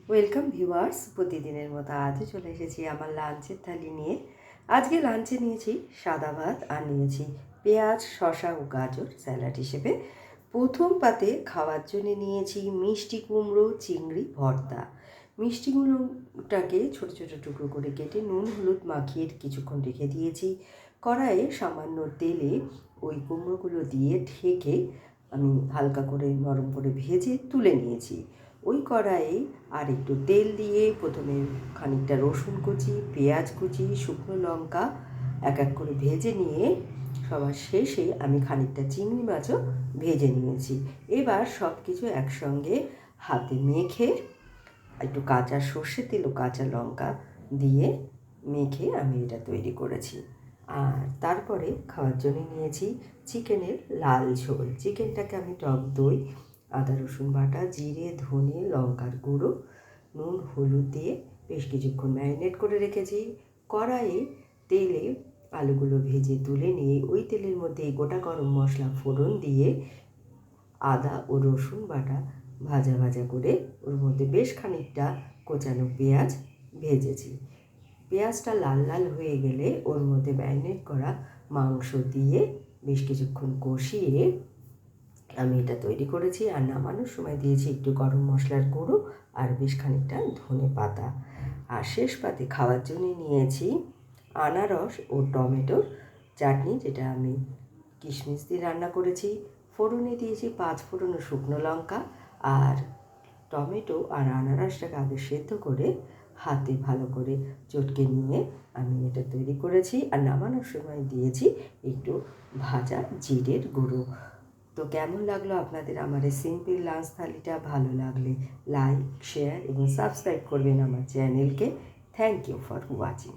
Welcome viewers, প্রতিদিনের মতো আজও চলে এসেছি আমার লাঞ্চের থালি নিয়ে। আজকে লাঞ্চে নিয়েছি সাদা ভাত আর নিয়েছি পেঁয়াজ, শসা ও গাজর স্যালাড হিসেবে। প্রথম পাতে খাওয়ার জন্য নিয়েছি মিষ্টি কুমড়ো চিংড়ি ভর্তা। মিষ্টি কুমড়োটাকে ছোটো ছোটো টুকরো করে কেটে নুন হলুদ মাখিয়ে কিছুক্ষণ রেখে দিয়েছি। কড়াইয়ে সামান্য তেলে ওই কুমড়োগুলো দিয়ে ঢেকে আমি হালকা করে নরম করে ভেজে তুলে নিয়েছি। ওই কড়াইয়ে আর একটু তেল দিয়ে প্রথমে খানিকটা রসুন কুচি, পেঁয়াজ কুচি, শুকনো লঙ্কা এক এক করে ভেজে নিয়ে সবার শেষে আমি খানিকটা চিংড়ি মাছও ভেজে নিয়েছি। এবার সব কিছু একসঙ্গে হাতে মেখে একটু কাঁচা সর্ষে তেল ও কাঁচা লঙ্কা দিয়ে মেখে আমি এটা তৈরি করেছি। আর তারপরে খাওয়ার জন্য নিয়েছি চিকেনের লাল ঝোল। চিকেনটাকে আমি টক দই, আদা রসুন বাটা, জিরে, ধনে, লঙ্কার গুঁড়ো, নুন, হলুদ দিয়ে বেশ কিছুক্ষণ ম্যারিনেট করে রেখেছি। কড়াইয়ে তেলে আলুগুলো ভেজে তুলে নিয়ে ওই তেলের মধ্যে গোটা গরম মশলা ফোড়ন দিয়ে আদা ও রসুন বাটা ভাজা ভাজা করে ওর মধ্যে বেশ খানিকটা কোচানো পেঁয়াজ ভেজেছি। পেঁয়াজটা লাল লাল হয়ে গেলে ওর মধ্যে ম্যারিনেট করা মাংস দিয়ে বেশ কিছুক্ষণ কষিয়ে আমি এটা তৈরি করেছি। আর নামানোর সময় দিয়েছি একটু গরম মশলার গুঁড়ো আর বেশ খানিকটা ধনে পাতা। আর শেষ পাতে খাওয়ার জন্য নিয়েছি আনারস ও টমেটোর চাটনি, যেটা আমি কিশমিশ দিয়ে রান্না করেছি। ফোড়নে দিয়েছি 5 ফোড়ন ও শুকনো লঙ্কা। আর টমেটো আর আনারসটাকে আগে সেদ্ধ করে হাতে ভালো করে চটকে নিয়ে আমি এটা তৈরি করেছি। আর নামানোর সময় দিয়েছি একটু ভাজা জিরের গুঁড়ো। তো কেমন লাগলো আপনাদের আমার এই সিম্পল লাঞ্চ থালিটা? ভালো লাগলে লাইক, শেয়ার এবং সাবস্ক্রাইব করবেন আমার চ্যানেলকে। Thank you for watching.